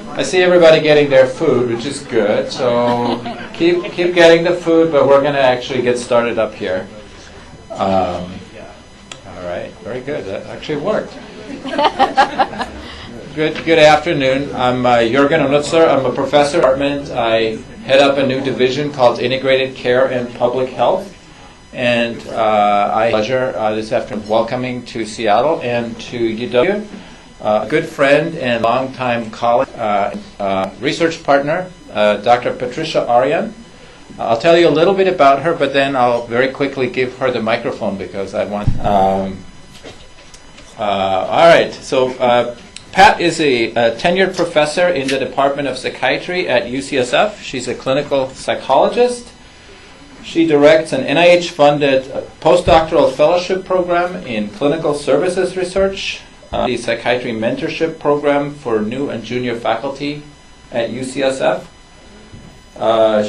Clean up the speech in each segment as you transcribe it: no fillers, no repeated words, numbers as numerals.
I see everybody getting their food, which is good. So keep getting the food, but we're going to actually get started up here. All right, very good. That actually worked. Good afternoon. I'm Jürgen Nutzer. I'm a professor at the department. I head up a new division called Integrated Care and Public Health. And I have the pleasure this afternoon welcoming to Seattle and to UW a good friend and longtime colleague, research partner, Dr. Patricia Arean. I'll tell you a little bit about her, but then I'll very quickly give her the microphone because I want... all right, so Pat is a tenured professor in the Department of Psychiatry at UCSF. She's a clinical psychologist. She directs an NIH-funded postdoctoral fellowship program in clinical services research, the psychiatry mentorship program for new and junior faculty at UCSF.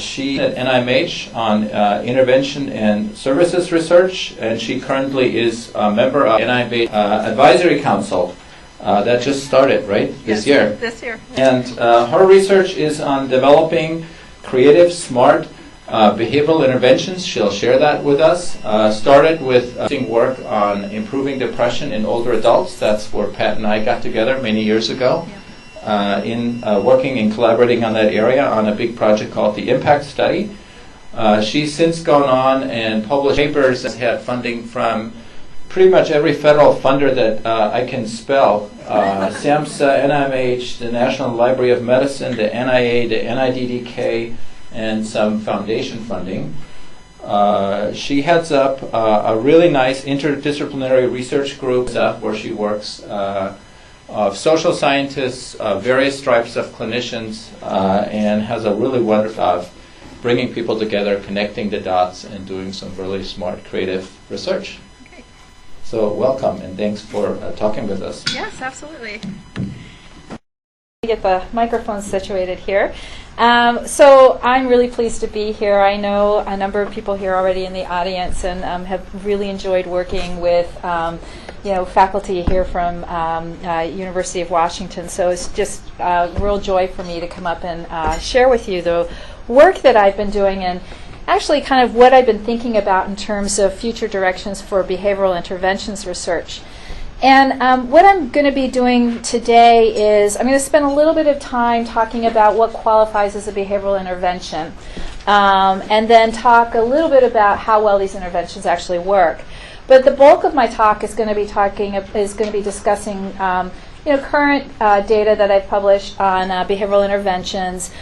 She at NIMH on intervention and services research, and she currently is a member of NIMH Advisory Council that just started, right? This year. This year. And her research is on developing creative, smart behavioral interventions. She'll share that with us. Started with work on improving depression in older adults. That's where Pat and I got together many years ago. In working and collaborating on that area on a big project called the Impact Study. She's since gone on and published papers and had funding from pretty much every federal funder that I can spell. SAMHSA, NIMH, the National Library of Medicine, the NIA, the NIDDK, and some foundation funding. She heads up a really nice interdisciplinary research group where she works of social scientists, various stripes of clinicians, and has a really wonderful of bringing people together, connecting the dots, and doing some really smart, creative research. Okay. So welcome, and thanks for talking with us. Yes, absolutely. Get the microphone situated here. So I'm really pleased to be here. I know a number of people here already in the audience and have really enjoyed working with faculty here from University of Washington. So it's just a real joy for me to come up and share with you the work that I've been doing and actually kind of what I've been thinking about in terms of future directions for behavioral interventions research. And what I'm going to be doing today is I'm going to spend a little bit of time talking about what qualifies as a behavioral intervention, and then talk a little bit about how well these interventions actually work. But the bulk of my talk is going to be discussing current data that I've published on behavioral interventions,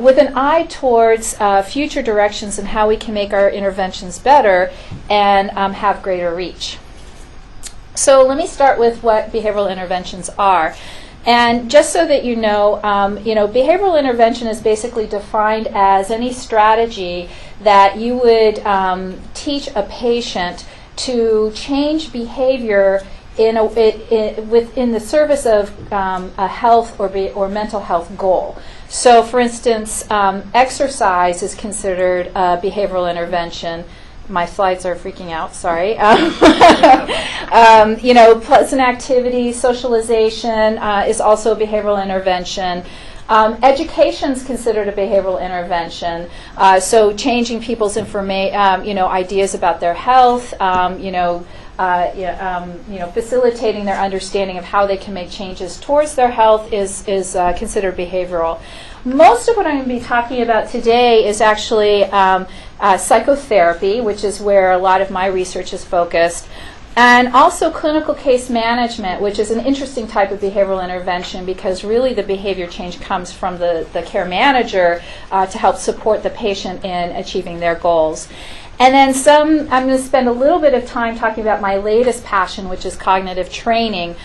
with an eye towards future directions and how we can make our interventions better and have greater reach. So let me start with what behavioral interventions are. And just so that you know, behavioral intervention is basically defined as any strategy that you would teach a patient to change behavior within the service of a health or mental health goal. So for instance, exercise is considered a behavioral intervention. My slides are freaking out, sorry. Pleasant activity, socialization is also a behavioral intervention. Education is considered a behavioral intervention. So changing people's ideas about their health, facilitating their understanding of how they can make changes towards their health is considered behavioral. Most of what I'm going to be talking about today is actually psychotherapy, which is where a lot of my research is focused, and also clinical case management, which is an interesting type of behavioral intervention because really the behavior change comes from the care manager to help support the patient in achieving their goals. And then I'm going to spend a little bit of time talking about my latest passion, which is cognitive training.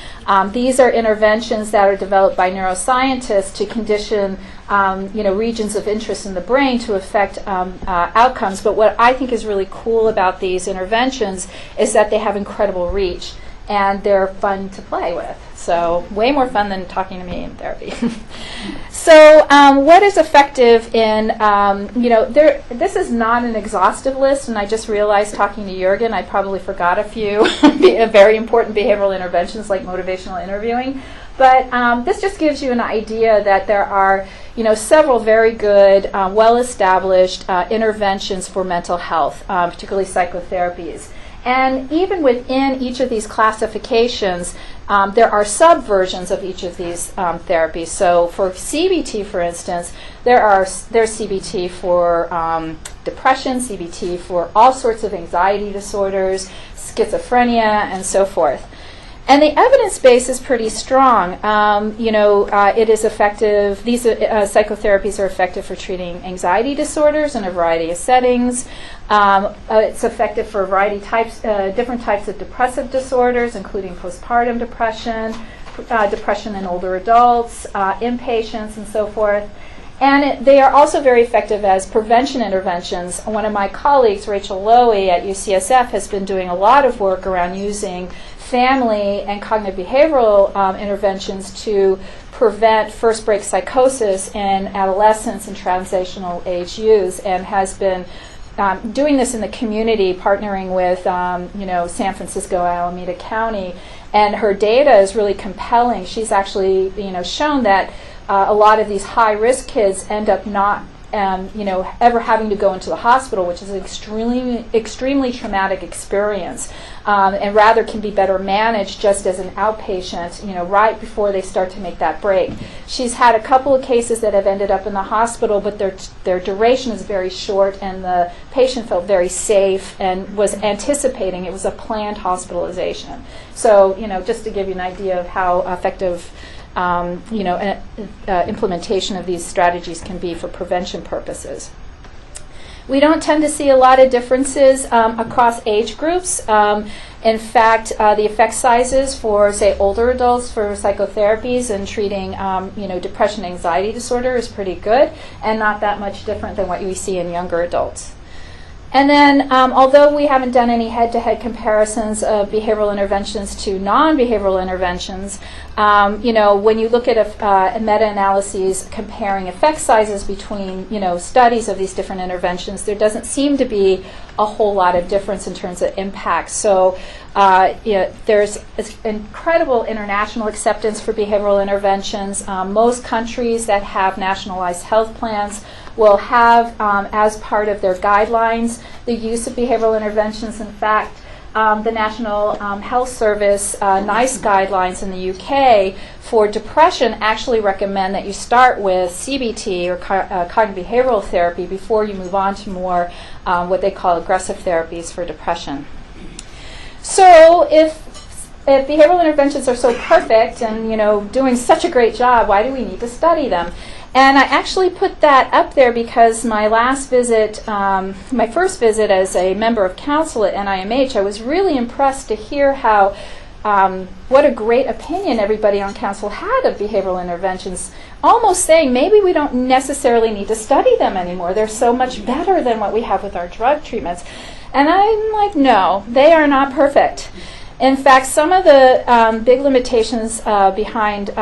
These are interventions that are developed by neuroscientists to condition regions of interest in the brain to affect outcomes. But what I think is really cool about these interventions is that they have incredible reach and they're fun to play with. So way more fun than talking to me in therapy. So what is effective in, this is not an exhaustive list, and I just realized talking to Jürgen, I probably forgot a few very important behavioral interventions like motivational interviewing. But this just gives you an idea that there are, several very good, well-established interventions for mental health, particularly psychotherapies. And even within each of these classifications, there are subversions of each of these therapies. So for CBT, for instance, there's CBT for depression, CBT for all sorts of anxiety disorders, schizophrenia, and so forth. And the evidence base is pretty strong. It is effective. These psychotherapies are effective for treating anxiety disorders in a variety of settings. It's effective for a variety of different types of depressive disorders, including postpartum depression, depression in older adults, inpatients, and so forth. And they are also very effective as prevention interventions. One of my colleagues, Rachel Lowy at UCSF, has been doing a lot of work around using family and cognitive behavioral interventions to prevent first break psychosis in adolescents and transitional age youth, and has been doing this in the community, partnering with San Francisco, Alameda County, and her data is really compelling. She's actually shown that a lot of these high-risk kids end up not ever having to go into the hospital, which is an extremely traumatic experience, and rather can be better managed just as an outpatient, right before they start to make that break. She's had a couple of cases that have ended up in the hospital, but their duration is very short, and the patient felt very safe and was anticipating it was a planned hospitalization. So, just to give you an idea of how effective implementation of these strategies can be for prevention purposes. We don't tend to see a lot of differences across age groups. In fact, the effect sizes for, say, older adults for psychotherapies and treating, depression and anxiety disorder is pretty good, and not that much different than what we see in younger adults. And then, although we haven't done any head-to-head comparisons of behavioral interventions to non-behavioral interventions, when you look at a meta-analyses comparing effect sizes between, studies of these different interventions, there doesn't seem to be a whole lot of difference in terms of impact. So there's incredible international acceptance for behavioral interventions. Most countries that have nationalized health plans will have, as part of their guidelines, the use of behavioral interventions. In fact, the National Health Service NICE guidelines in the UK for depression actually recommend that you start with CBT, or cognitive behavioral therapy, before you move on to more what they call aggressive therapies for depression. So if behavioral interventions are so perfect and doing such a great job, why do we need to study them? And I actually put that up there because my last visit, my first visit as a member of council at NIMH, I was really impressed to hear how, what a great opinion everybody on council had of behavioral interventions, almost saying maybe we don't necessarily need to study them anymore. They're so much better than what we have with our drug treatments. And I'm like, no, they are not perfect. In fact, some of the big limitations behind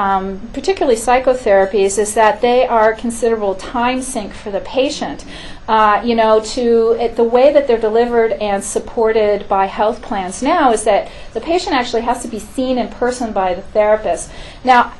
particularly psychotherapies is that they are a considerable time sink for the patient. The way that they're delivered and supported by health plans now is that the patient actually has to be seen in person by the therapist. Now,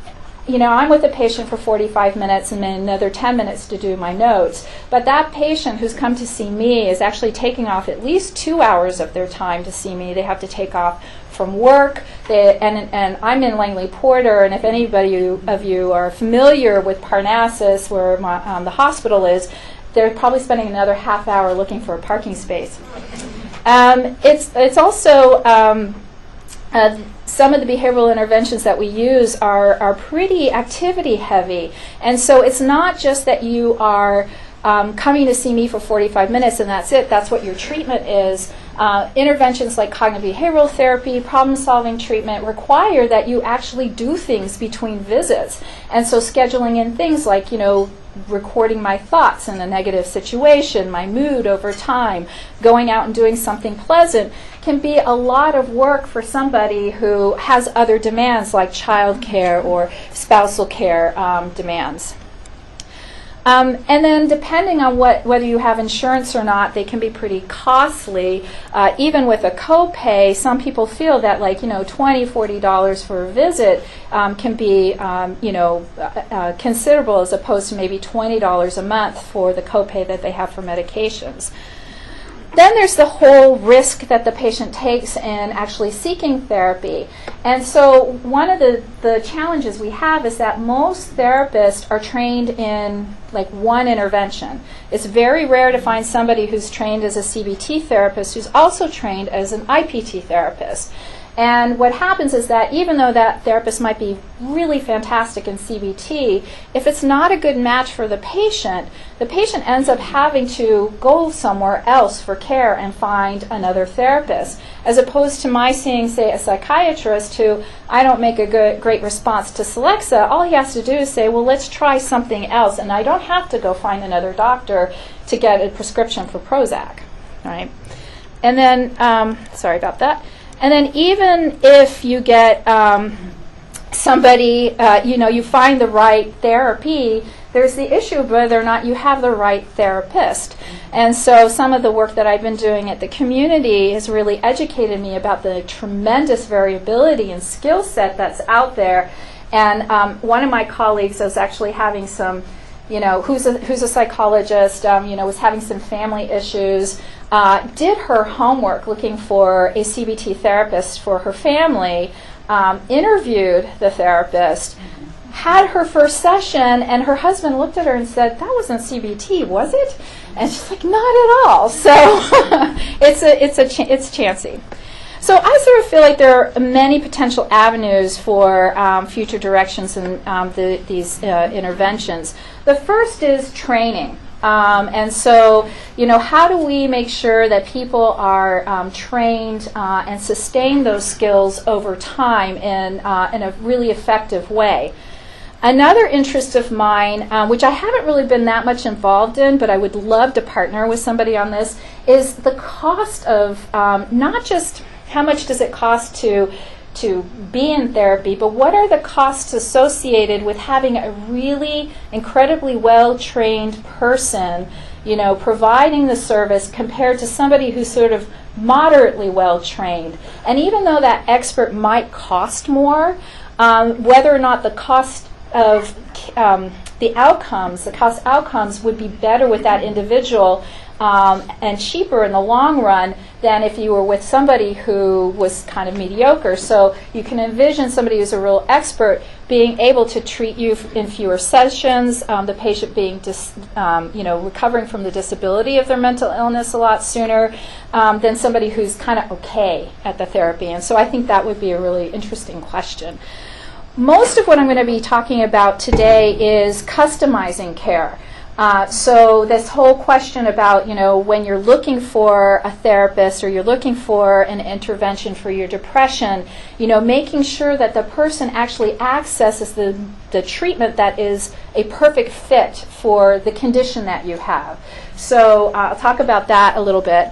I'm with the patient for 45 minutes and then another 10 minutes to do my notes. But that patient who's come to see me is actually taking off at least 2 hours of their time to see me. They have to take off from work, and I'm in Langley Porter, and if anybody of you are familiar with Parnassus, where the hospital is, they're probably spending another half hour looking for a parking space. It's also some of the behavioral interventions that we use are pretty activity heavy, and so it's not just that you are coming to see me for 45 minutes and that's it, that's what your treatment is. Interventions like cognitive behavioral therapy, problem-solving treatment require that you actually do things between visits. And so scheduling in things like, recording my thoughts in a negative situation, my mood over time, going out and doing something pleasant can be a lot of work for somebody who has other demands like child care or spousal care demands. And then depending on whether you have insurance or not, they can be pretty costly. Even with a copay, some people feel that like, $20, $40 for a visit can be, considerable as opposed to maybe $20 a month for the copay that they have for medications. Then there's the whole risk that the patient takes in actually seeking therapy. And so one of the challenges we have is that most therapists are trained in like one intervention. It's very rare to find somebody who's trained as a CBT therapist who's also trained as an IPT therapist. And what happens is that even though that therapist might be really fantastic in CBT, if it's not a good match for the patient ends up having to go somewhere else for care and find another therapist. As opposed to my seeing, say, a psychiatrist who I don't make a great response to Celexa, all he has to do is say, well, let's try something else, and I don't have to go find another doctor to get a prescription for Prozac, right? And then, sorry about that. And then even if you get somebody, you find the right therapy, there's the issue of whether or not you have the right therapist. And so some of the work that I've been doing at the community has really educated me about the tremendous variability and skill set that's out there. And one of my colleagues was actually having some, who's a psychologist, was having some family issues, did her homework looking for a CBT therapist for her family, interviewed the therapist, had her first session, and her husband looked at her and said, "That wasn't CBT, was it?" And she's like, "Not at all." So it's chancy. So I sort of feel like there are many potential avenues for future directions in these interventions. The first is training. And so, how do we make sure that people are trained and sustain those skills over time in a really effective way? Another interest of mine, which I haven't really been that much involved in, but I would love to partner with somebody on this, is the cost of not just how much does it cost to be in therapy, but what are the costs associated with having a really incredibly well-trained person, providing the service compared to somebody who's sort of moderately well-trained. And even though that expert might cost more, whether or not the cost of the cost outcomes would be better with that individual and cheaper in the long run than if you were with somebody who was kind of mediocre. So you can envision somebody who's a real expert being able to treat you in fewer sessions, the patient being recovering from the disability of their mental illness a lot sooner than somebody who's kind of okay at the therapy. And so I think that would be a really interesting question. Most of what I'm going to be talking about today is customizing care. So this whole question about, when you're looking for a therapist or you're looking for an intervention for your depression, making sure that the person actually accesses the treatment that is a perfect fit for the condition that you have. So I'll talk about that a little bit.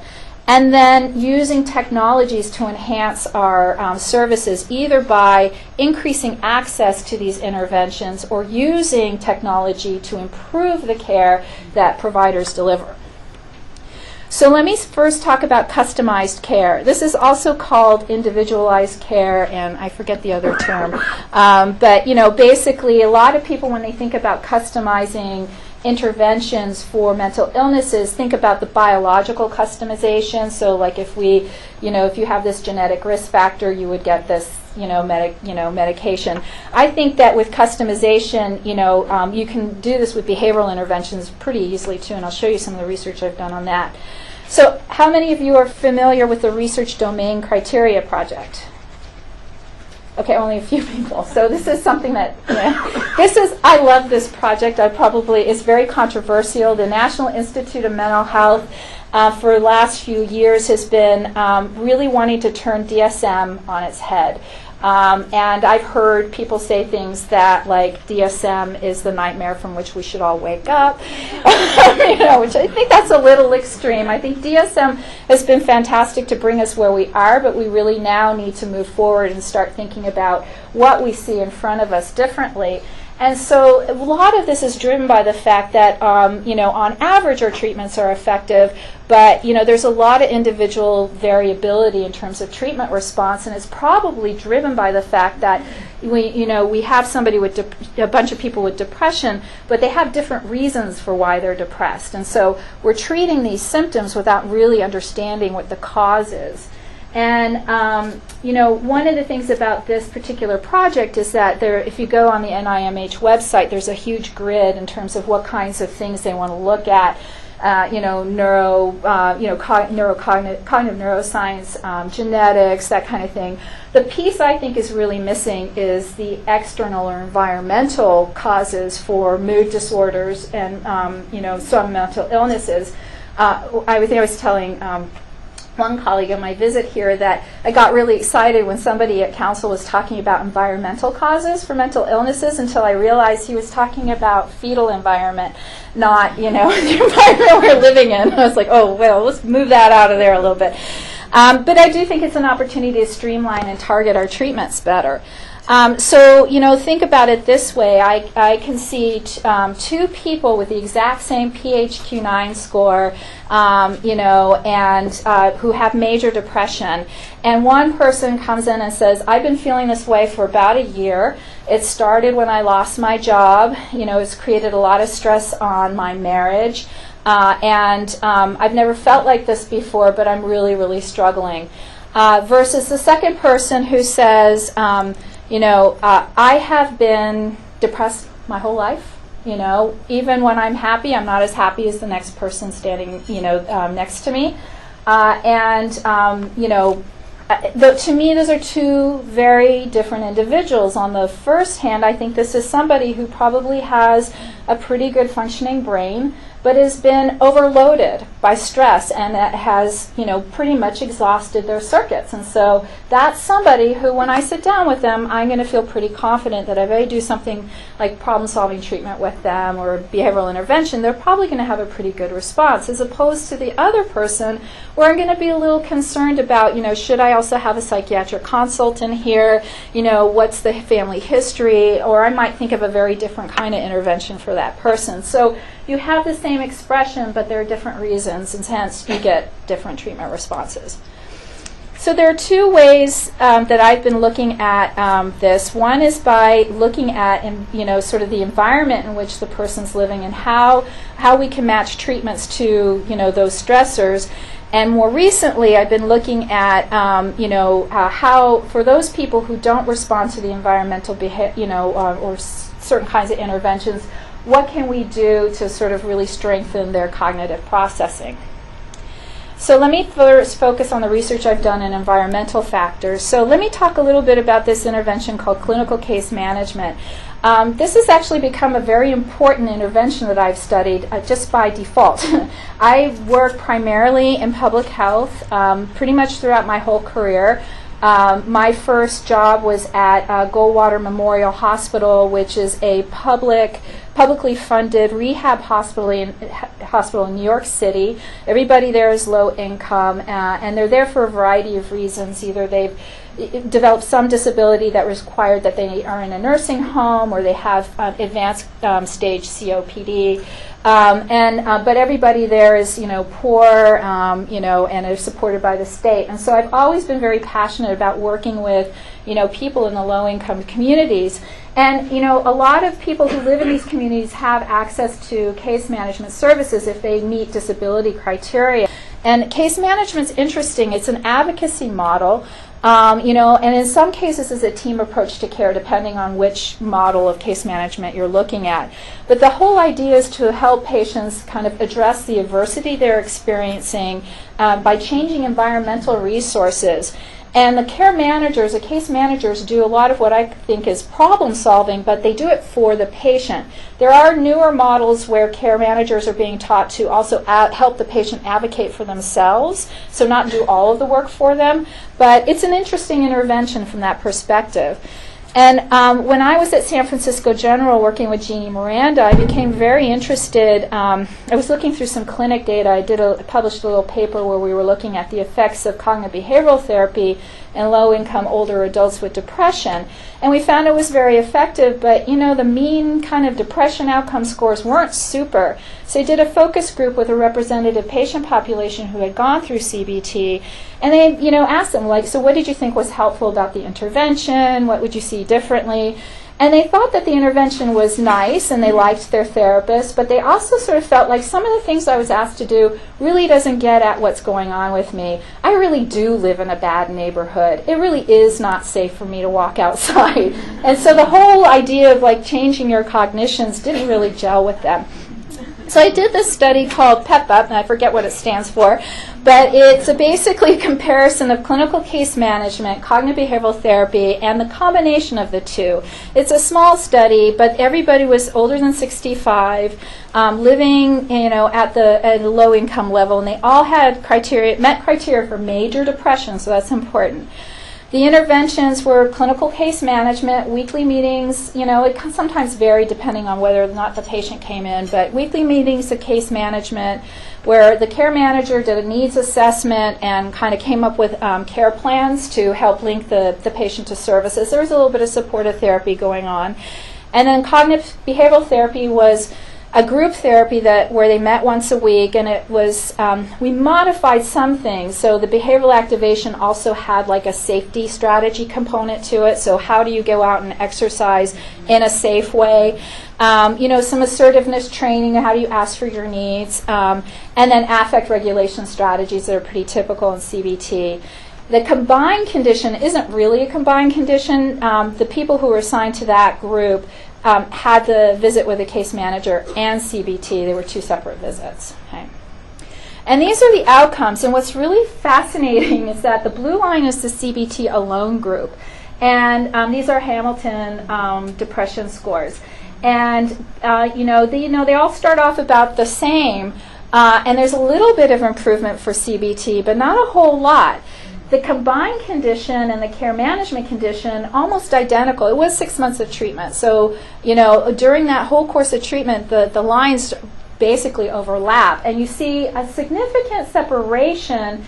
And then using technologies to enhance our services, either by increasing access to these interventions or using technology to improve the care that providers deliver. So let me first talk about customized care. This is also called individualized care, and I forget the other term. But basically a lot of people, when they think about customizing interventions for mental illnesses, think about the biological customization. So like if you have this genetic risk factor, you would get this medication. I think that with customization, you can do this with behavioral interventions pretty easily too, and I'll show you some of the research I've done on that. So how many of you are familiar with the Research Domain Criteria Project? Okay, only a few people. So this is something that, I love this project. It's very controversial. The National Institute of Mental Health for the last few years has been really wanting to turn DSM on its head. And I've heard people say things that like DSM is the nightmare from which we should all wake up, which I think that's a little extreme. I think DSM has been fantastic to bring us where we are, but we really now need to move forward and start thinking about what we see in front of us differently. And so a lot of this is driven by the fact that, on average, our treatments are effective, but, there's a lot of individual variability in terms of treatment response, and it's probably driven by the fact that we have somebody with a bunch of people with depression, but they have different reasons for why they're depressed. And so we're treating these symptoms without really understanding what the cause is. And, one of the things about this particular project is that if you go on the NIMH website, there's a huge grid in terms of what kinds of things they want to look at. Cognitive neuroscience, genetics, that kind of thing. The piece I think is really missing is the external or environmental causes for mood disorders and, some mental illnesses. I was telling one colleague on my visit here that I got really excited when somebody at council was talking about environmental causes for mental illnesses until I realized he was talking about fetal environment, not, the environment we're living in. I was like, oh, well, let's move that out of there a little bit. But I do think it's an opportunity to streamline and target our treatments better. Think about it this way. I can see two people with the exact same PHQ-9 score, who have major depression. And one person comes in and says, I've been feeling this way for about a year. It started when I lost my job. It's created a lot of stress on my marriage. I've never felt like this before, but I'm really, really struggling. Versus the second person who says, I have been depressed my whole life. Even when I'm happy, I'm not as happy as the next person standing, next to me. To me, those are two very different individuals. On the first hand, I think this is somebody who probably has a pretty good functioning brain, but has been overloaded by stress and has, pretty much exhausted their circuits. And so that's somebody who, when I sit down with them, I'm going to feel pretty confident that if I do something like problem-solving treatment with them or behavioral intervention, they're probably going to have a pretty good response, as opposed to the other person where I'm going to be a little concerned about, should I also have a psychiatric consult in here? What's the family history? Or I might think of a very different kind of intervention for that person. So you have the same expression, but there are different reasons, and hence you get different treatment responses. So there are two ways that I've been looking at this. One is by looking at, sort of the environment in which the person's living and how we can match treatments to, those stressors. And more recently, I've been looking at, how for those people who don't respond to the environmental or certain kinds of interventions, what can we do to sort of really strengthen their cognitive processing? So let me first focus on the research I've done in environmental factors. So let me talk a little bit about this intervention called clinical case management. This has actually become a very important intervention that I've studied just by default. I work primarily in public health pretty much throughout my whole career. My first job was at Goldwater Memorial Hospital, which is a publicly funded rehab hospital in New York City. Everybody there is low income, and they're there for a variety of reasons. Either they've developed some disability that required that they are in a nursing home, or they have advanced stage COPD. But everybody there is, poor, and is supported by the state. And so I've always been very passionate about working with, people in the low-income communities. And, a lot of people who live in these communities have access to case management services if they meet disability criteria. And case management's interesting. It's an advocacy model. And in some cases it's a team approach to care, depending on which model of case management you're looking at. But the whole idea is to help patients kind of address the adversity they're experiencing by changing environmental resources. And the case managers do a lot of what I think is problem solving, but they do it for the patient. There are newer models where care managers are being taught to also help the patient advocate for themselves, so not do all of the work for them. But it's an interesting intervention from that perspective. And when I was at San Francisco General working with Jeannie Miranda, I became very interested. I was looking through some clinic data. I published a little paper where we were looking at the effects of cognitive behavioral therapy in low-income older adults with depression. And we found it was very effective, but the mean kind of depression outcome scores weren't super. So I did a focus group with a representative patient population who had gone through CBT, and they asked them, like, so what did you think was helpful about the intervention? What would you see differently? And they thought that the intervention was nice and they liked their therapist, but they also sort of felt like some of the things I was asked to do really doesn't get at what's going on with me. I really do live in a bad neighborhood. It really is not safe for me to walk outside. And so the whole idea of like changing your cognitions didn't really gel with them. So I did this study called Pep-up, and I forget what it stands for, but it's basically a comparison of clinical case management, cognitive behavioral therapy, and the combination of the two. It's a small study, but everybody was older than 65, living at a low income level, and they all had met criteria for major depression, so that's important. The interventions were clinical case management, weekly meetings. It can sometimes vary depending on whether or not the patient came in, but weekly meetings of case management where the care manager did a needs assessment and kind of came up with care plans to help link the patient to services. There was a little bit of supportive therapy going on. And then cognitive behavioral therapy was a group therapy where they met once a week, and it was we modified some things. So the behavioral activation also had like a safety strategy component to it. So how do you go out and exercise in a safe way? Some assertiveness training, how do you ask for your needs, and then affect regulation strategies that are pretty typical in CBT. The combined condition isn't really a combined condition. The people who were assigned to that group had the visit with a case manager and CBT. They were two separate visits. Okay. And these are the outcomes. And what's really fascinating is that the blue line is the CBT alone group. And these are Hamilton depression scores. And, they all start off about the same. And there's a little bit of improvement for CBT, but not a whole lot. The combined condition and the care management condition, almost identical. It was 6 months of treatment. So, during that whole course of treatment, the lines basically overlap. And you see a significant separation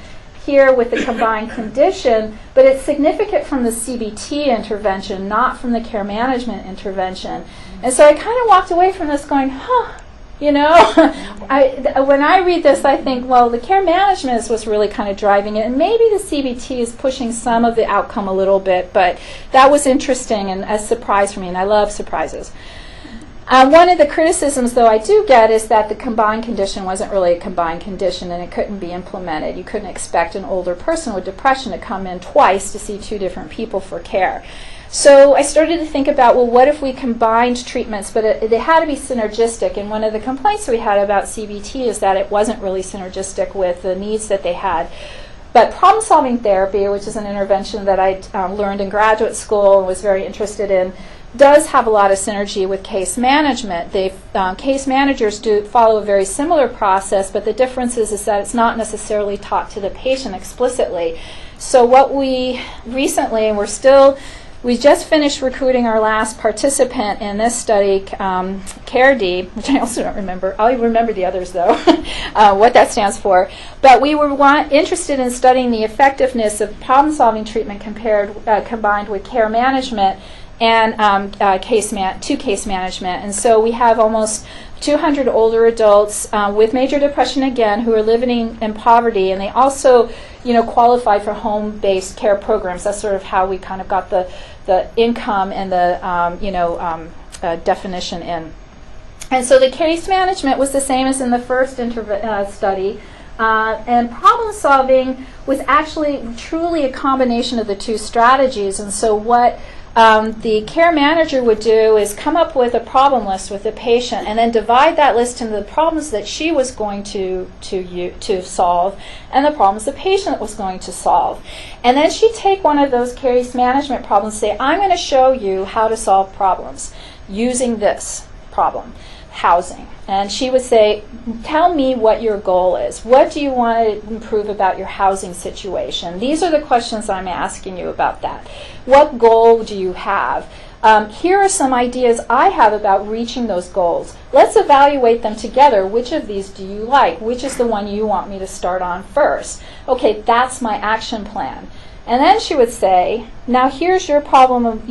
here with the combined condition, but it's significant from the CBT intervention, not from the care management intervention. And so I kind of walked away from this going, when I read this, I think, well, the care management is what's really kind of driving it, and maybe the CBT is pushing some of the outcome a little bit, but that was interesting and a surprise for me, and I love surprises. One of the criticisms, though, I do get is that the combined condition wasn't really a combined condition, and it couldn't be implemented. You couldn't expect an older person with depression to come in twice to see two different people for care. So I started to think about, well, what if we combined treatments, but they had to be synergistic. And one of the complaints we had about CBT is that it wasn't really synergistic with the needs that they had. But problem-solving therapy, which is an intervention that I learned in graduate school and was very interested in, does have a lot of synergy with case management. Case managers do follow a very similar process, but the difference is that it's not necessarily taught to the patient explicitly. So what we recently, and we just finished recruiting our last participant in this study, CARE-D, which I also don't remember. I'll remember the others, though, what that stands for. But we were interested in studying the effectiveness of problem-solving treatment combined with care management and case management. And so we have almost 200 older adults with major depression again who are living in poverty, and they also qualify for home-based care programs. That's sort of how we kind of got the income and the definition in. And so the case management was the same as in the first study. And problem solving was actually truly a combination of the two strategies. And so what the care manager would do is come up with a problem list with the patient and then divide that list into the problems that she was going to solve and the problems the patient was going to solve. And then she'd take one of those case management problems and say, I'm going to show you how to solve problems using this problem. housing. And she would say, tell me what your goal is. What do you want to improve about your housing situation? These are the questions I'm asking you about that. What goal do you have? Here are some ideas I have about reaching those goals. Let's evaluate them together. Which of these do you like? Which is the one you want me to start on first? Okay, that's my action plan. And then she would say, now here's your problem of,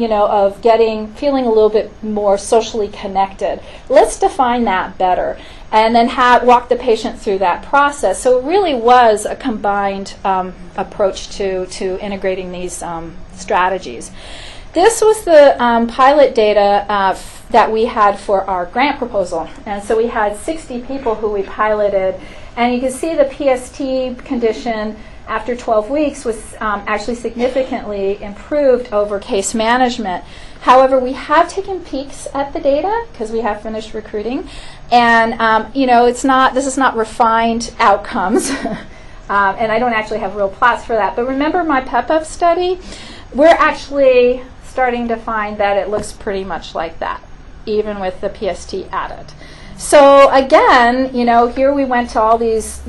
feeling a little bit more socially connected. Let's define that better. And then walk the patient through that process. So it really was a combined approach to integrating these strategies. This was the pilot data that we had for our grant proposal. And so we had 60 people who we piloted. And you can see the PST condition after 12 weeks was actually significantly improved over case management. However, we have taken peeks at the data because we have finished recruiting. And, this is not refined outcomes. And I don't actually have real plots for that. But remember my Pep-up study? We're actually starting to find that it looks pretty much like that, even with the PST added. So again, here we went to all these,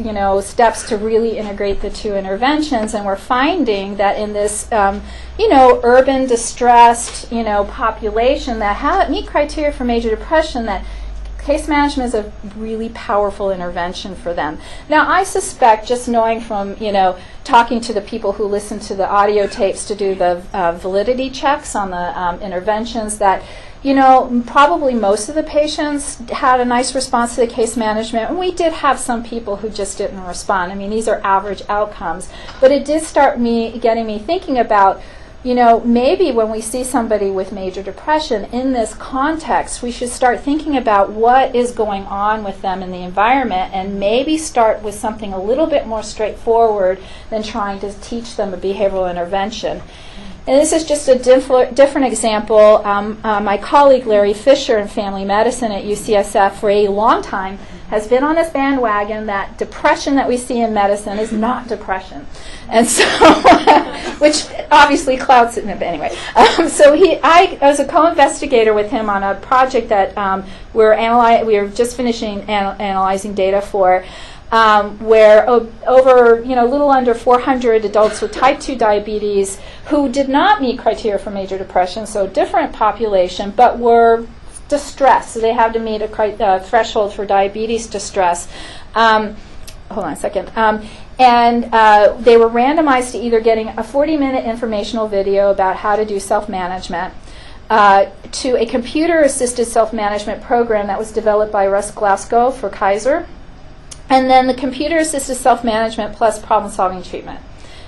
steps to really integrate the two interventions, and we're finding that in this, urban distressed, population that meet criteria for major depression, that case management is a really powerful intervention for them. Now, I suspect, just knowing from, talking to the people who listen to the audio tapes to do the validity checks on the interventions, that probably most of the patients had a nice response to the case management, and we did have some people who just didn't respond. I mean, these are average outcomes. But it did start getting me thinking about, maybe when we see somebody with major depression in this context, we should start thinking about what is going on with them in the environment, and maybe start with something a little bit more straightforward than trying to teach them a behavioral intervention. And this is just a different example. My colleague Larry Fisher in family medicine at UCSF for a long time has been on this bandwagon that depression that we see in medicine is not depression. And so, which obviously clouds it, but anyway. So I was a co-investigator with him on a project that we were just finishing analyzing data for, where over a little under 400 adults with type 2 diabetes who did not meet criteria for major depression, so different population, but were distressed. So they had to meet a threshold for diabetes distress. Hold on a second. And they were randomized to either getting a 40-minute informational video about how to do self-management, to a computer-assisted self-management program that was developed by Russ Glasgow for Kaiser, and then the computer-assisted self-management plus problem-solving treatment.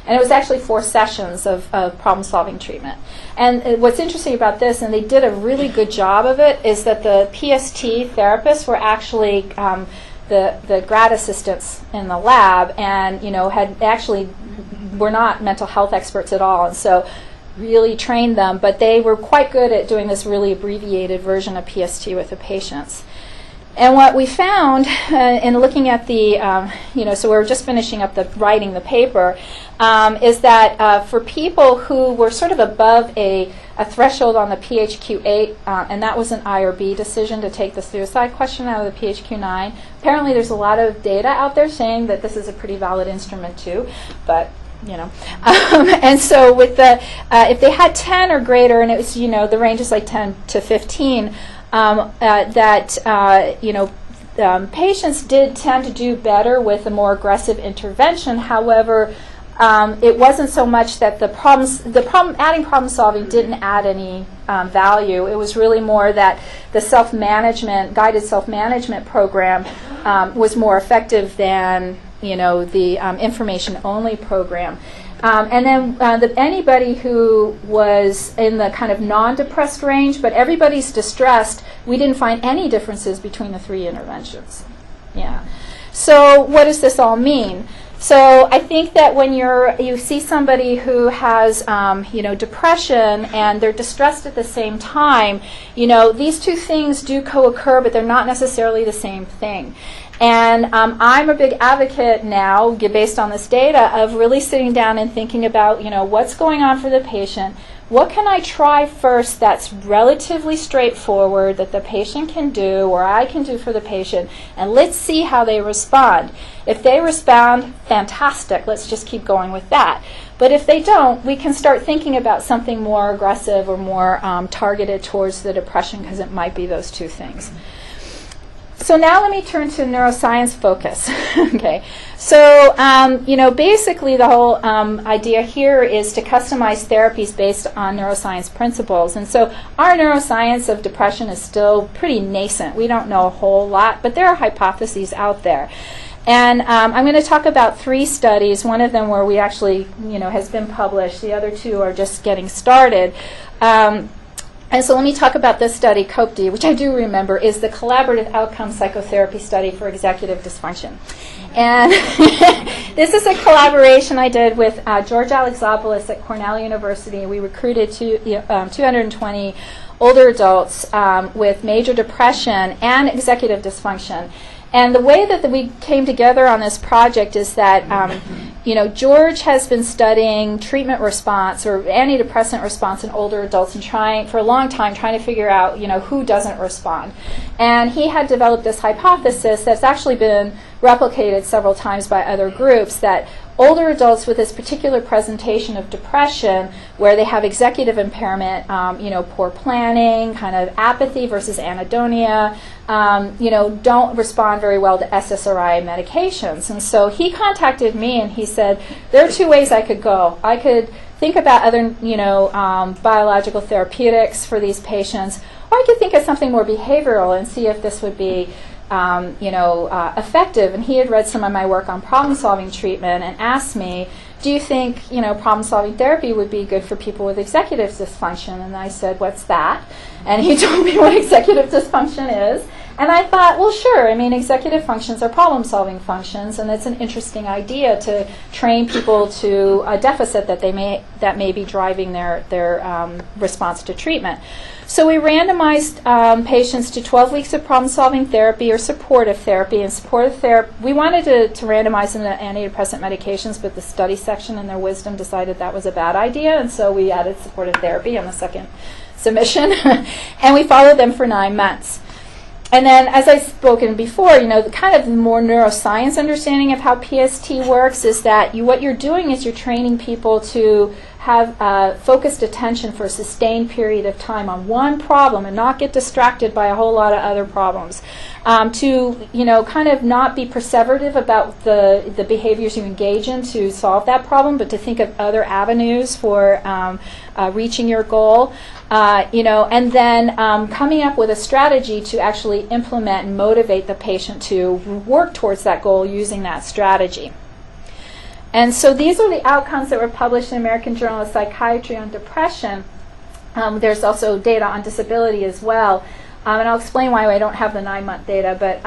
And it was actually 4 sessions of problem-solving treatment. And what's interesting about this, and they did a really good job of it, is that the PST therapists were actually the grad assistants in the lab, and were not mental health experts at all, and so really trained them. But they were quite good at doing this really abbreviated version of PST with the patients. And what we found in looking at the, so we were just finishing up writing the paper, is that for people who were sort of above a threshold on the PHQ-8, and that was an I or B decision to take the suicide question out of the PHQ-9. Apparently there's a lot of data out there saying that this is a pretty valid instrument too, but and so with the, if they had 10 or greater, and it was, the range is like 10 to 15, patients did tend to do better with a more aggressive intervention. However, it wasn't so much that adding problem solving didn't add any value. It was really more that the guided self-management program was more effective than the information-only program. And then anybody who was in the kind of non-depressed range, but everybody's distressed, we didn't find any differences between the 3 interventions. Yeah. So what does this all mean? So I think that when you see somebody who has depression and they're distressed at the same time, these 2 things do co-occur, but they're not necessarily the same thing. And I'm a big advocate now, based on this data, of really sitting down and thinking about, what's going on for the patient, what can I try first that's relatively straightforward that the patient can do or I can do for the patient, and let's see how they respond. If they respond, fantastic, let's just keep going with that. But if they don't, we can start thinking about something more aggressive or more targeted towards the depression, because it might be those two things. So now let me turn to Neuroscience Focus. Okay, so basically the whole idea here is to customize therapies based on neuroscience principles. And so our neuroscience of depression is still pretty nascent. We don't know a whole lot, but there are hypotheses out there. And I'm going to talk about 3 studies. One of them where we actually, has been published. The other 2 are just getting started. And so let me talk about this study, COPE-D, which I do remember is the Collaborative Outcome Psychotherapy Study for Executive Dysfunction. And this is a collaboration I did with George Alexopoulos at Cornell University. We recruited 220 older adults with major depression and executive dysfunction. And the way that we came together on this project is that, George has been studying treatment response or antidepressant response in older adults and for a long time trying to figure out, who doesn't respond. And he had developed this hypothesis that's actually been replicated several times by other groups, that older adults with this particular presentation of depression, where they have executive impairment, poor planning, kind of apathy versus anhedonia, don't respond very well to SSRI medications. And so he contacted me and he said, there are 2 ways I could go. I could think about other, biological therapeutics for these patients, or I could think of something more behavioral and see if this would be effective. And he had read some of my work on problem-solving treatment and asked me, do you think, problem-solving therapy would be good for people with executive dysfunction? And I said, what's that? And he told me what executive dysfunction is. And I thought, well, sure. Executive functions are problem-solving functions, and it's an interesting idea to train people to a deficit that may be driving their response to treatment. So we randomized patients to 12 weeks of problem-solving therapy or supportive therapy. And supportive therapy, we wanted to randomize them to antidepressant medications, but the study section in their wisdom decided that was a bad idea, and so we added supportive therapy on the second submission. And we followed them for 9 months. And then, as I've spoken before, the kind of more neuroscience understanding of how PST works is that what you're doing is you're training people to have focused attention for a sustained period of time on one problem and not get distracted by a whole lot of other problems. To kind of not be perseverative about the behaviors you engage in to solve that problem, but to think of other avenues for reaching your goal. And then coming up with a strategy to actually implement and motivate the patient to work towards that goal using that strategy. And so these are the outcomes that were published in American Journal of Psychiatry on depression. There's also data on disability as well. And I'll explain why I don't have the 9-month data, but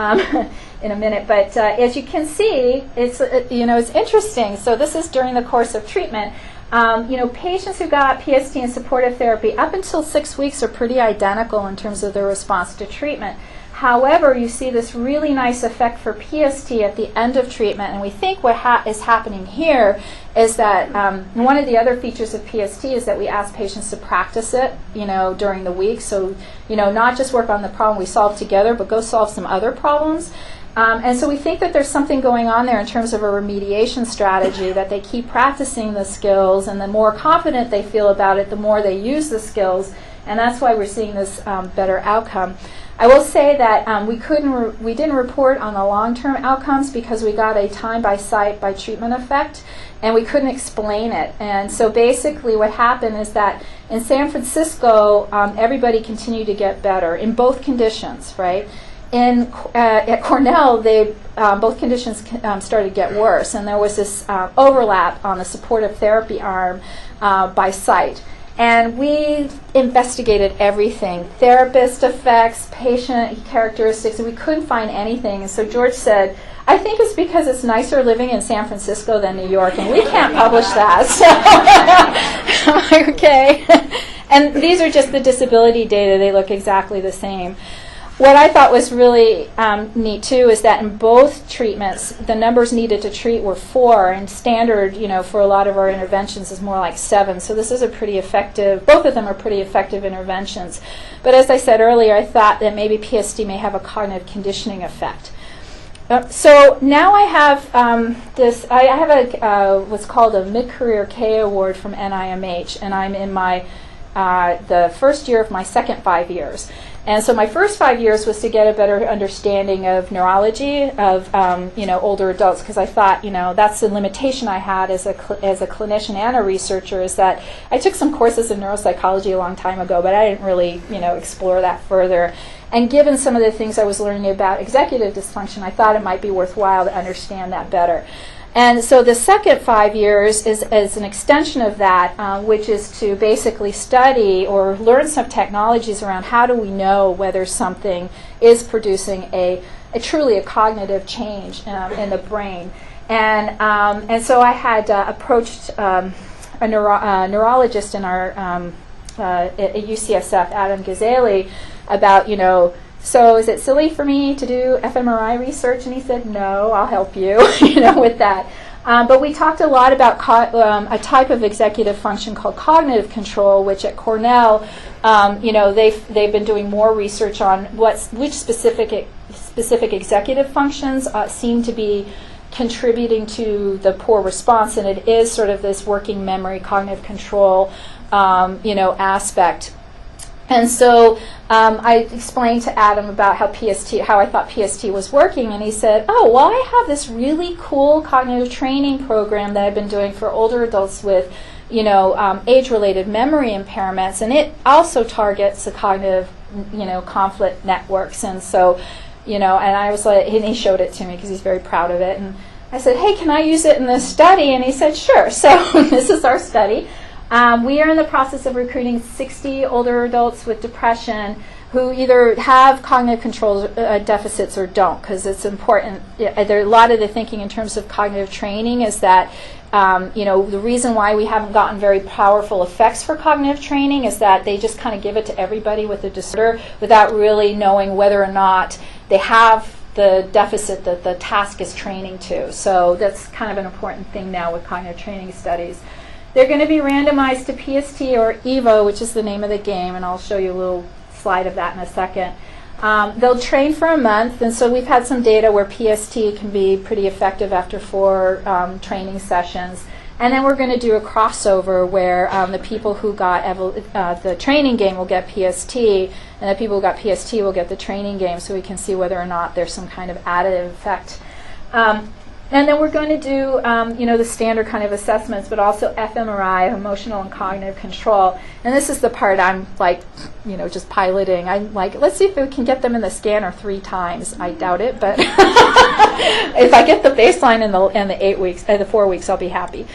in a minute. But as you can see, it's interesting. So this is during the course of treatment. Patients who got PST and supportive therapy up until 6 weeks are pretty identical in terms of their response to treatment. However, you see this really nice effect for PST at the end of treatment, and we think what is happening here is that one of the other features of PST is that we ask patients to practice it, during the week. So, not just work on the problem we solved together, but go solve some other problems. And so we think that there's something going on there in terms of a remediation strategy, that they keep practicing the skills, and the more confident they feel about it, the more they use the skills, and that's why we're seeing this better outcome. I will say that we didn't report on the long-term outcomes because we got a time by site by treatment effect, and we couldn't explain it. And so basically what happened is that in San Francisco, everybody continued to get better in both conditions, right? At Cornell, both conditions started to get worse, and there was this overlap on the supportive therapy arm by site. And we investigated everything, therapist effects, patient characteristics, and we couldn't find anything. And so George said, I think it's because it's nicer living in San Francisco than New York, and we can't publish that. So I'm like, okay. And these are just the disability data. They look exactly the same. what I thought was really neat too is that in both treatments, the numbers needed to treat were 4, and standard, for a lot of our interventions is more like 7. So this is a pretty effective, both of them are pretty effective interventions. But as I said earlier, I thought that maybe PST may have a cognitive conditioning effect. So now I have I have what's called a Mid-Career K Award from NIMH, and I'm in my the first year of my second 5 years. And so my first 5 years was to get a better understanding of neurology of older adults, because I thought that's the limitation I had as a clinician and a researcher, is that I took some courses in neuropsychology a long time ago, but I didn't really explore that further. And given some of the things I was learning about executive dysfunction, I thought it might be worthwhile to understand that better. And so the second 5 years is an extension of that, which is to basically study or learn some technologies around how do we know whether something is producing a truly a cognitive change in the brain. And so I had approached a neurologist in our at UCSF, Arean and Gazzaley, about so is it silly for me to do fMRI research? And he said, no, I'll help you, with that. But we talked a lot about a type of executive function called cognitive control, which at Cornell, they've been doing more research on which specific executive functions seem to be contributing to the poor response, and it is sort of this working memory, cognitive control, aspect. And so I explained to Adam about how I thought PST was working, and he said, oh, well, I have this really cool cognitive training program that I've been doing for older adults with, age-related memory impairments, and it also targets the cognitive, conflict networks. And so, and I was like, and he showed it to me because he's very proud of it. And I said, hey, can I use it in this study? And he said, sure. So this is our study. We are in the process of recruiting 60 older adults with depression who either have cognitive control deficits or don't, because it's important. A lot of the thinking in terms of cognitive training is that the reason why we haven't gotten very powerful effects for cognitive training is that they just kind of give it to everybody with a disorder without really knowing whether or not they have the deficit that the task is training to. So that's kind of an important thing now with cognitive training studies. They're going to be randomized to PST or EVO, which is the name of the game, and I'll show you a little slide of that in a second. They'll train for a month, and so we've had some data where PST can be pretty effective after 4 training sessions. And then we're going to do a crossover where the people who got the training game will get PST, and the people who got PST will get the training game, so we can see whether or not there's some kind of additive effect. And then we're going to do, the standard kind of assessments, but also fMRI, emotional and cognitive control. And this is the part I'm like, just piloting. I'm like, let's see if we can get them in the scanner 3 times. I doubt it, but if I get the baseline in the 8 weeks, the 4 weeks, I'll be happy.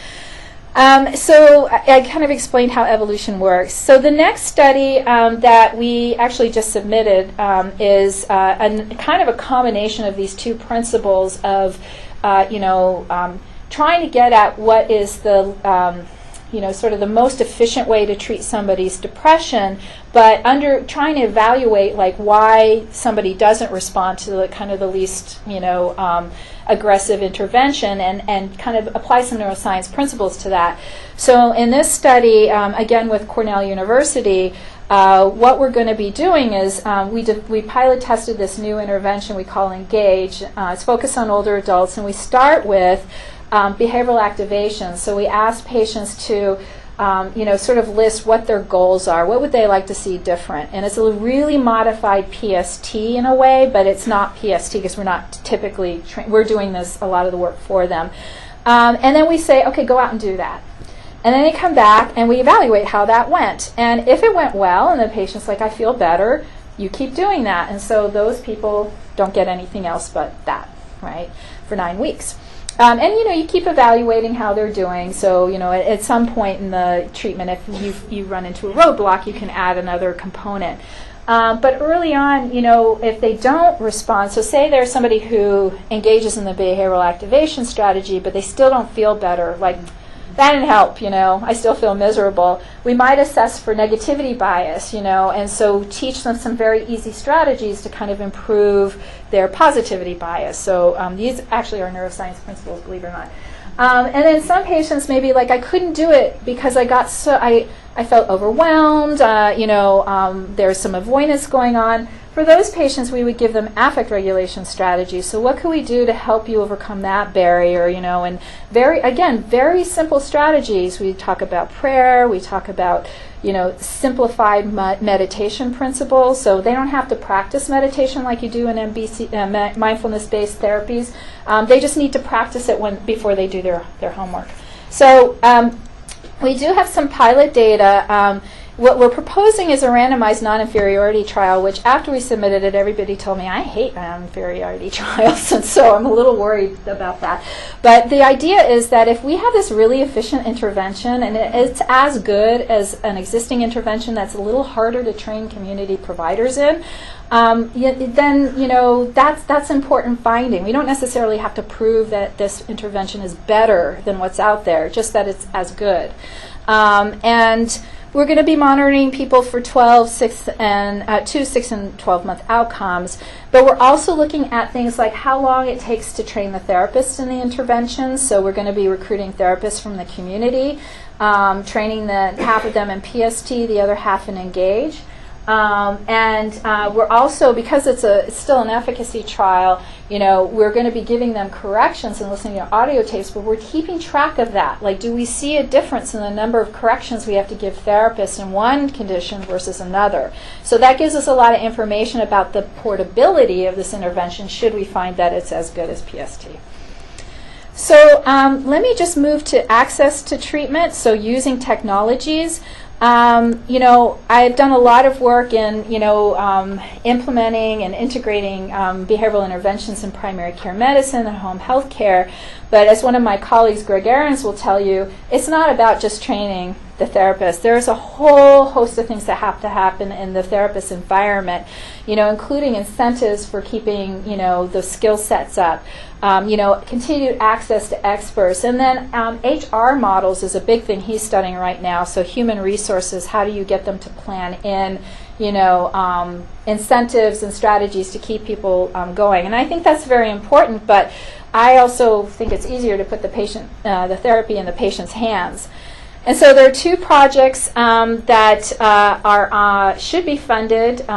So I kind of explained how evolution works. So the next study that we actually just submitted is kind of a combination of these 2 principles of trying to get at what is the sort of the most efficient way to treat somebody's depression, but trying to evaluate like why somebody doesn't respond to the kind of the least aggressive intervention, and kind of apply some neuroscience principles to that. So in this study, again with Cornell University, what we're going to be doing is we pilot tested this new intervention we call Engage. It's focused on older adults, and we start with behavioral activation. So we ask patients to sort of list what their goals are. What would they like to see different? And it's a really modified PST in a way, but it's not PST because we're not typically we're doing a lot of the work for them. And then we say, okay, go out and do that. And then they come back and we evaluate how that went. And if it went well and the patient's like, I feel better, you keep doing that. And so those people don't get anything else but that, right, for 9 weeks. And you keep evaluating how they're doing. So at some point in the treatment, if you run into a roadblock, you can add another component. But early on, if they don't respond, so say there's somebody who engages in the behavioral activation strategy, but they still don't feel better, like that didn't help, I still feel miserable. We might assess for negativity bias, and so teach them some very easy strategies to kind of improve their positivity bias. So these actually are neuroscience principles, believe it or not. And then some patients maybe like, I couldn't do it because I felt overwhelmed, there's some avoidance going on. For those patients, we would give them affect regulation strategies. So what can we do to help you overcome that barrier, and very simple strategies. We talk about prayer, we talk about, simplified meditation principles. So they don't have to practice meditation like you do in mindfulness-based therapies. They just need to practice it before they do their homework. So we do have some pilot data. What we're proposing is a randomized non-inferiority trial, which after we submitted it, everybody told me, I hate non-inferiority trials, and so I'm a little worried about that. But the idea is that if we have this really efficient intervention, and it's as good as an existing intervention that's a little harder to train community providers in, then that's important finding. We don't necessarily have to prove that this intervention is better than what's out there, just that it's as good. And we're going to be monitoring people for 2, 6, and 12-month outcomes, but we're also looking at things like how long it takes to train the therapists in the interventions. So we're going to be recruiting therapists from the community, training half of them in PST, the other half in Engage. We're also, because it's still an efficacy trial, we're going to be giving them corrections and listening to audio tapes, but we're keeping track of that. Like, do we see a difference in the number of corrections we have to give therapists in one condition versus another? So that gives us a lot of information about the portability of this intervention should we find that it's as good as PST. So let me just move to access to treatment, so using technologies. I've done a lot of work in, implementing and integrating behavioral interventions in primary care medicine and home health care. But as one of my colleagues, Greg Ahrens, will tell you, it's not about just training the therapist. There's a whole host of things that have to happen in the therapist environment, including incentives for keeping, the skill sets up, continued access to experts. And then HR models is a big thing he's studying right now. So human resources, how do you get them to plan in, incentives and strategies to keep people going? And I think that's very important, but I also think it's easier to put the therapy in the patient's hands. And so there are 2 projects that should be funded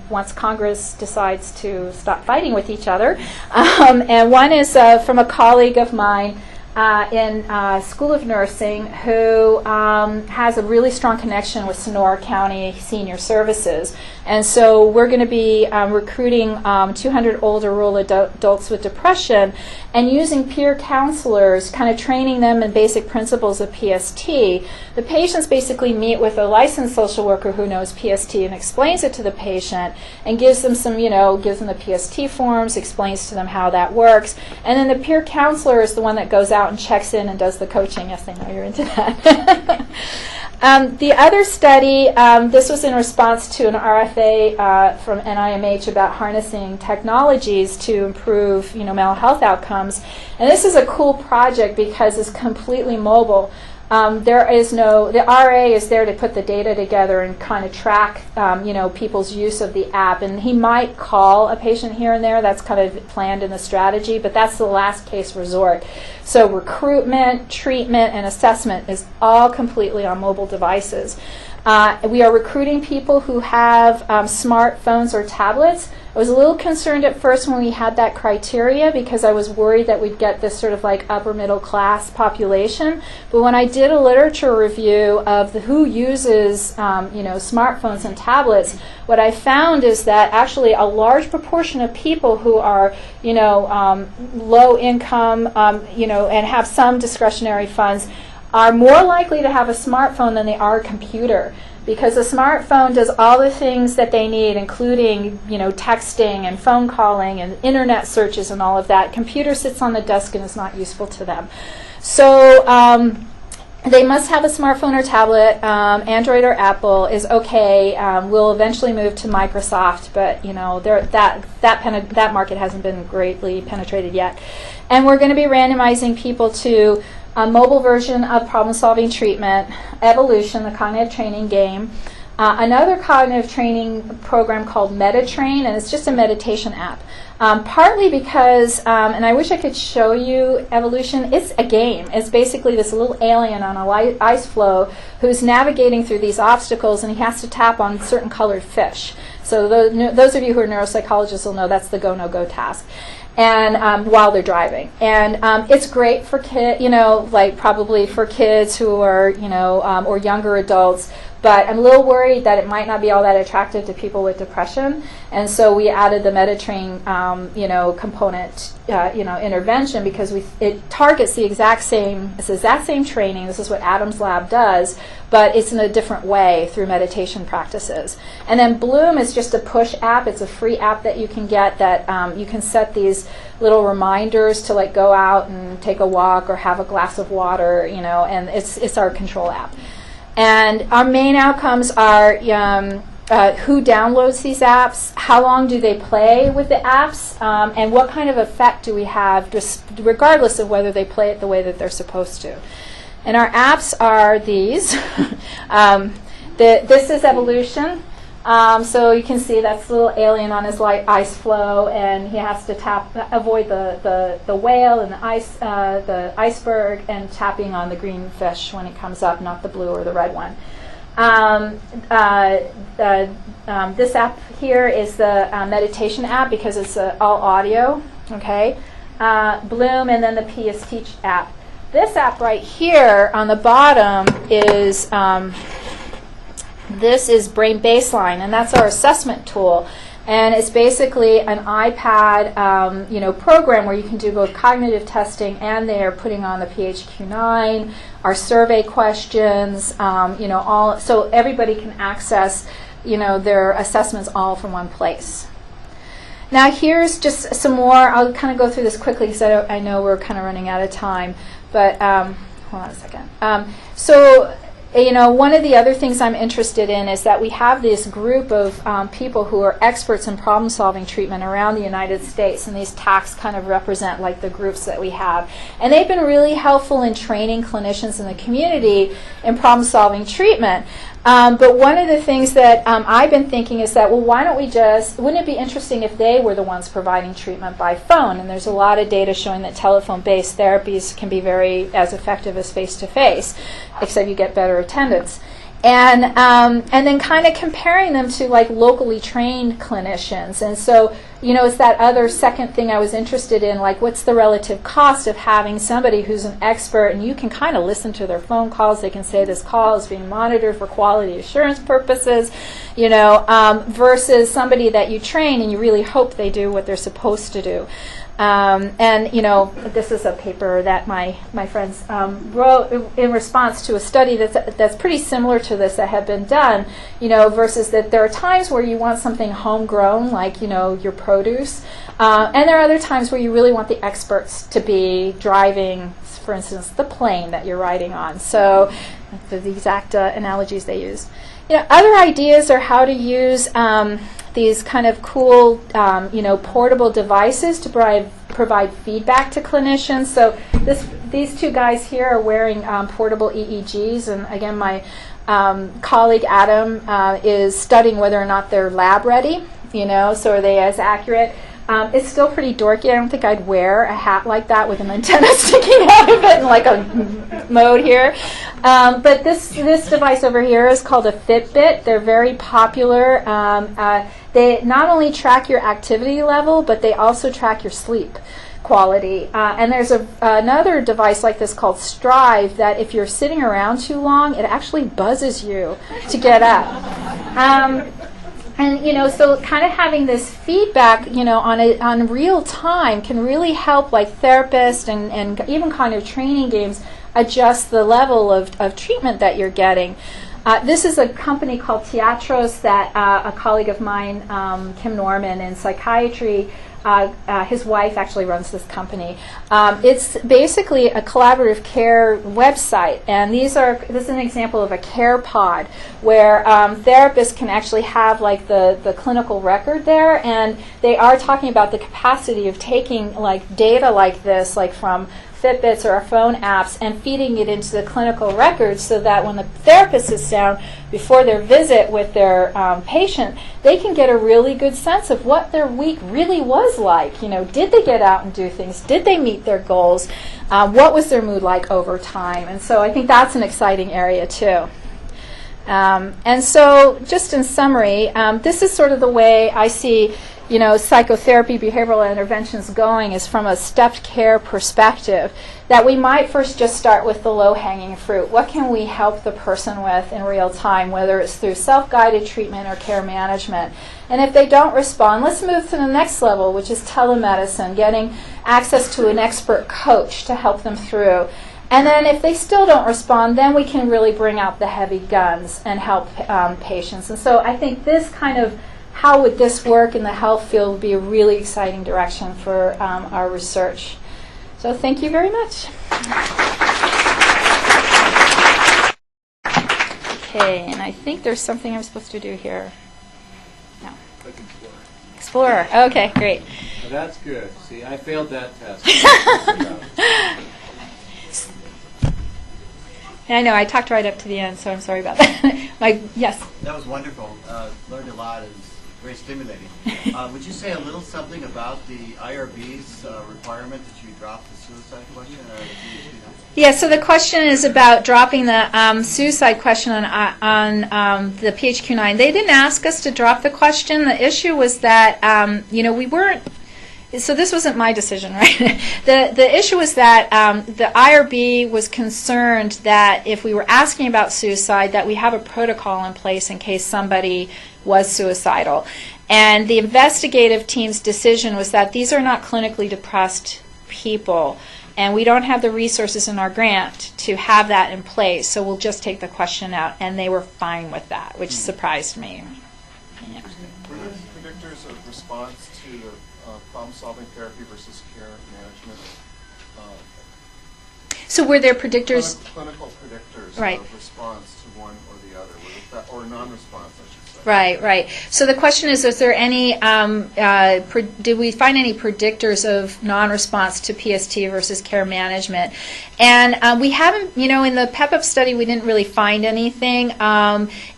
once Congress decides to stop fighting with each other. And one is from a colleague of mine in School of Nursing who has a really strong connection with Sonora County Senior Services. And so we're going to be recruiting 200 older rural adults with depression and using peer counselors, kind of training them in basic principles of PST. The patients basically meet with a licensed social worker who knows PST and explains it to the patient and gives them gives them the PST forms, explains to them how that works. And then the peer counselor is the one that goes out and checks in and does the coaching. Yes, I know you're into that. The other study, this was in response to an RFA from NIMH about harnessing technologies to improve, mental health outcomes. And this is a cool project because it's completely mobile. The RA is there to put the data together and kind of track, people's use of the app. And he might call a patient here and there. That's kind of planned in the strategy, but that's the last case resort. So recruitment, treatment, and assessment is all completely on mobile devices. We are recruiting people who have smartphones or tablets. I was a little concerned at first when we had that criteria because I was worried that we'd get this sort of like upper middle class population. But when I did a literature review of who uses smartphones and tablets, what I found is that actually a large proportion of people who are low income and have some discretionary funds are more likely to have a smartphone than they are a computer, because a smartphone does all the things that they need, including texting and phone calling and internet searches and all of that. Computer sits on the desk and is not useful to them. So they must have a smartphone or tablet. Android or Apple is okay. We'll eventually move to Microsoft, but that market hasn't been greatly penetrated yet. And we're going to be randomizing people to a mobile version of problem-solving treatment, evolution, the cognitive training game, another cognitive training program called MetaTrain, and it's just a meditation app. Partly because, and I wish I could show you evolution, it's a game. It's basically this little alien on a ice floe who's navigating through these obstacles, and he has to tap on certain colored fish. So those of you who are neuropsychologists will know that's the go, no, go task. And while they're driving, and it's great for like probably for kids who are, or younger adults. But I'm a little worried that it might not be all that attractive to people with depression, and so we added the MetaTrain, component, intervention, because it targets the exact same training. This is what Adam's lab does, but it's in a different way through meditation practices. And then Bloom is just a push app. It's a free app that you can get that you can set these little reminders to like go out and take a walk or have a glass of water, and it's our control app. And our main outcomes are who downloads these apps, how long do they play with the apps, and what kind of effect do we have, just regardless of whether they play it the way that they're supposed to. And our apps are these. This is evolution. So you can see that's a little alien on his ice floe, and he has to avoid the whale and the iceberg, and tapping on the green fish when it comes up, not the blue or the red one. This app here is the meditation app because it's all audio. Okay, Bloom, and then the P is Teach app. This app right here on the bottom is. This is Brain Baseline, and that's our assessment tool. And it's basically an iPad, program where you can do both cognitive testing, and they're putting on the PHQ-9, our survey questions, all, so everybody can access, their assessments all from one place. Now here's just some more. I'll kind of go through this quickly because I know we're kind of running out of time. But hold on a second. One of the other things I'm interested in is that we have this group of people who are experts in problem-solving treatment around the United States, and these TACs kind of represent like the groups that we have. And they've been really helpful in training clinicians in the community in problem-solving treatment. But one of the things that I've been thinking is that, well, why don't we wouldn't it be interesting if they were the ones providing treatment by phone? And there's a lot of data showing that telephone-based therapies can be as effective as face-to-face, except you get better attendance. And then kind of comparing them to like locally trained clinicians. And so, it's that other second thing I was interested in, like what's the relative cost of having somebody who's an expert, and you can kind of listen to their phone calls. They can say this call is being monitored for quality assurance purposes, versus somebody that you train and you really hope they do what they're supposed to do. This is a paper that my friends wrote in response to a study that's pretty similar to this that had been done, versus that there are times where you want something homegrown, like, your produce, and there are other times where you really want the experts to be driving, for instance, the plane that you're riding on. So the exact analogies they used. Other ideas are how to use these kind of cool, portable devices to provide feedback to clinicians. So these two guys here are wearing portable EEGs, and again, my colleague Adam is studying whether or not they're lab ready. So are they as accurate? It's still pretty dorky. I don't think I'd wear a hat like that with an antenna sticking out of it in like a mode here. But this device over here is called a Fitbit. They're very popular. They not only track your activity level, but they also track your sleep quality. And there's another device like this called Strive that if you're sitting around too long, it actually buzzes you to get up. And so kind of having this feedback, on real time can really help like therapists and even kind of training games adjust the level of treatment that you're getting. This is a company called Teatros that a colleague of mine, Kim Norman, in psychiatry, his wife actually runs this company. It's basically a collaborative care website, and this is an example of a care pod where therapists can actually have like the clinical record there, and they are talking about the capacity of taking like data like this, like from Fitbits or our phone apps and feeding it into the clinical records so that when the therapist sits down before their visit with their patient, they can get a really good sense of what their week really was like. You know, did they get out and do things? Did they meet their goals? What was their mood like over time? And so I think that's an exciting area too. And so just in summary, this is sort of the way I see, you know, psychotherapy, behavioral interventions going, is from a stepped care perspective, that we might first just start with the low-hanging fruit. What can we help the person with in real time, whether it's through self-guided treatment or care management? And if they don't respond, let's move to the next level, which is telemedicine, getting access to an expert coach to help them through. And then if they still don't respond, then we can really bring out the heavy guns and help patients. And so I think this kind of, how would this work in the health field, would be a really exciting direction for our research. So thank you very much. Okay, and I think there's something I'm supposed to do here. No. Explorer. Okay, great. Well, that's good. See, I failed that test. I know, I talked right up to the end, so I'm sorry about that. Yes? That was wonderful. Learned a lot. It was very stimulating. Would you say a little something about the IRB's requirement that you drop the suicide question? Or the yeah, so the question is about dropping the suicide question on the PHQ-9. They didn't ask us to drop the question. The issue was that, you know, we weren't. So this wasn't my decision, right? The issue was that the IRB was concerned that if we were asking about suicide, that we have a protocol in place in case somebody was suicidal. And the investigative team's decision was that these are not clinically depressed people, and we don't have the resources in our grant to have that in place, so we'll just take the question out. And they were fine with that, which surprised me. Yeah. Were there predictors of response to problem-solving therapy versus care management? So were there predictors? Clinical predictors right. of response to one or the other, or non-response, I should say. Right, right. So the question is there any, did we find any predictors of non-response to PST versus care management? And we haven't, you know, in the Pep-up study, we didn't really find anything.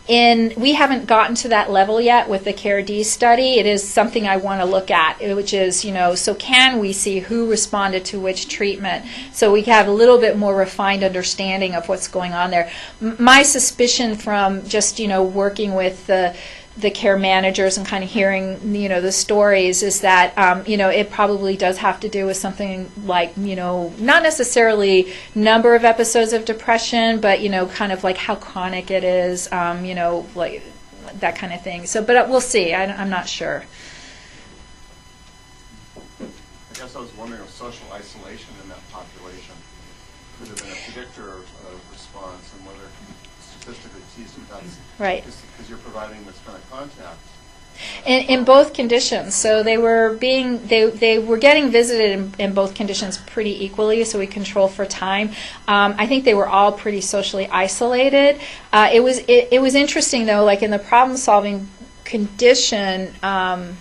We haven't gotten to that level yet with the CARE-D study. It is something I want to look at, which is, you know, so can we see who responded to which treatment? So we have a little bit more refined understanding of what's going on there. My suspicion from just, you know, working with the care managers and kind of hearing, you know, the stories is that, you know, it probably does have to do with something like, you know, not necessarily number of episodes of depression, but, you know, kind of like how chronic it is, you know, like that kind of thing. So, but we'll see. I'm not sure. I guess I was wondering if social isolation in that population could have been a predictor of response, and whether statistically teased that's right. Because you're providing this kind of contact. In both conditions, so they were getting visited in both conditions pretty equally, so we control for time. I think they were all pretty socially isolated. It was interesting though, like in the problem-solving condition. Well,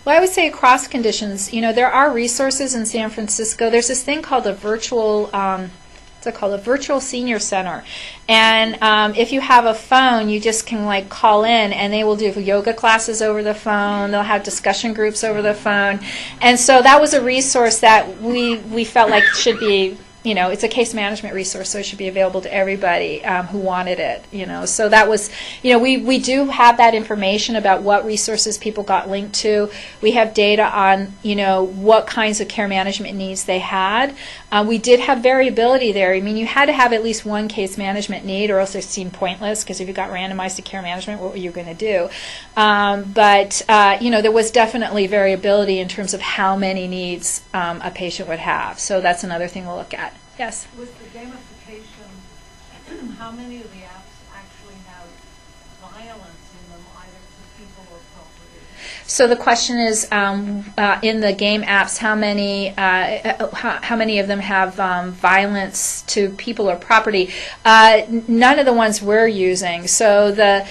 I would say across conditions, you know, there are resources in San Francisco. There's this thing called a virtual. It's called a virtual senior center, and if you have a phone, you just can like call in, and they will do yoga classes over the phone. They'll have discussion groups over the phone, and so that was a resource that we felt like should be, you know, it's a case management resource, so it should be available to everybody who wanted it, you know. So that was, you know, we do have that information about what resources people got linked to. We have data on, you know, what kinds of care management needs they had. We did have variability there. I mean, you had to have at least one case management need, or else it seemed pointless, because if you got randomized to care management, what were you going to do? But you know, there was definitely variability in terms of how many needs a patient would have. So that's another thing we'll look at. Yes? With the gamification, how many of the apps actually have violence in them, either to people or property? So the question is, in the game apps, how many of them have violence to people or property? None of the ones we're using. So the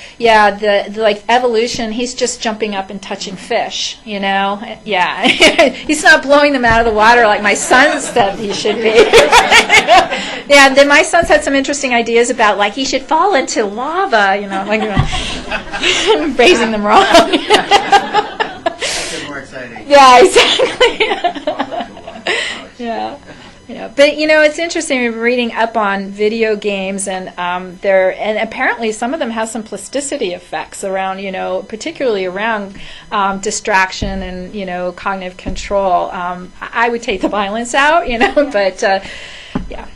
like evolution, he's just jumping up and touching fish, you know? Yeah. He's not blowing them out of the water like my son said he should be. Yeah, then my son's had some interesting ideas about, like, he should fall into lava, you know, like raising them wrong. That's more exciting. Yeah, exactly. Yeah. Yeah, but you know, it's interesting. We've been reading up on video games, and and apparently some of them have some plasticity effects around, you know, particularly around distraction and, you know, cognitive control. I would take the violence out, you know, but yeah.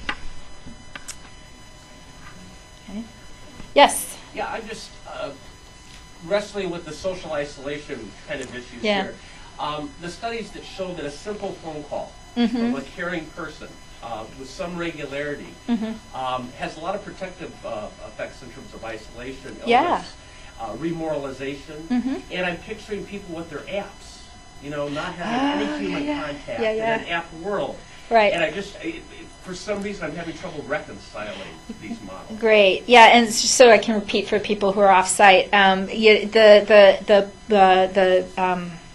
Okay. Yes. Yeah, I'm just wrestling with the social isolation kind of issues Yeah. here. The studies that show that a simple phone call Mm-hmm. from a caring person with some regularity Mm-hmm. has a lot of protective effects in terms of isolation, Yeah. illness, remoralization, Mm-hmm. and I'm picturing people with their apps, you know, not having any human contact Yeah, yeah. in an app world. Right. And I just, for some reason, I'm having trouble reconciling these models. Great. Yeah, and so I can repeat for people who are off-site, the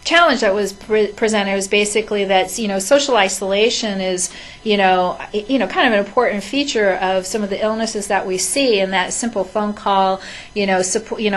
challenge that was presented was basically that, you know, social isolation is, you know, kind of an important feature of some of the illnesses that we see, and that simple phone call, you know,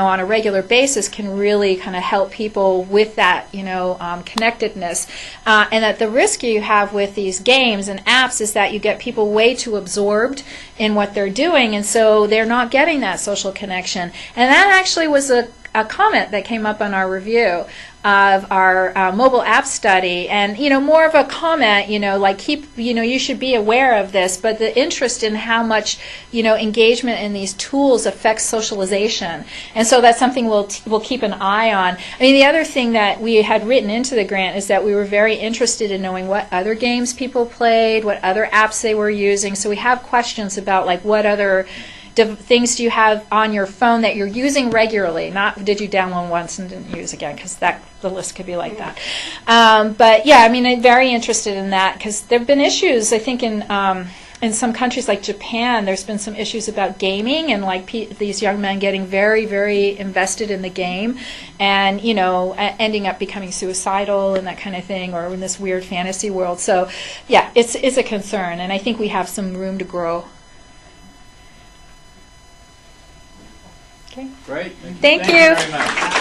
on a regular basis can really kind of help people with that, you know, connectedness, and that the risk you have with these games and apps is that you get people way too absorbed in what they're doing, and so they're not getting that social connection. And that actually was a comment that came up on our review of our mobile app study, and, you know, more of a comment, you know, like, you should be aware of this, but the interest in how much, you know, engagement in these tools affects socialization, and so that's something we'll keep an eye on. I mean, the other thing that we had written into the grant is that we were very interested in knowing what other games people played, what other apps they were using, so we have questions about, like, what other things do you have on your phone that you're using regularly, not did you download once and didn't use again, because the list could be like that. But yeah, I mean, I'm very interested in that, because there have been issues, I think, in some countries like Japan, there's been some issues about gaming, and like these young men getting very, very invested in the game, and, you know, ending up becoming suicidal and that kind of thing, or in this weird fantasy world. So yeah, it's a concern, and I think we have some room to grow. Okay. Great. Thank you. Very much.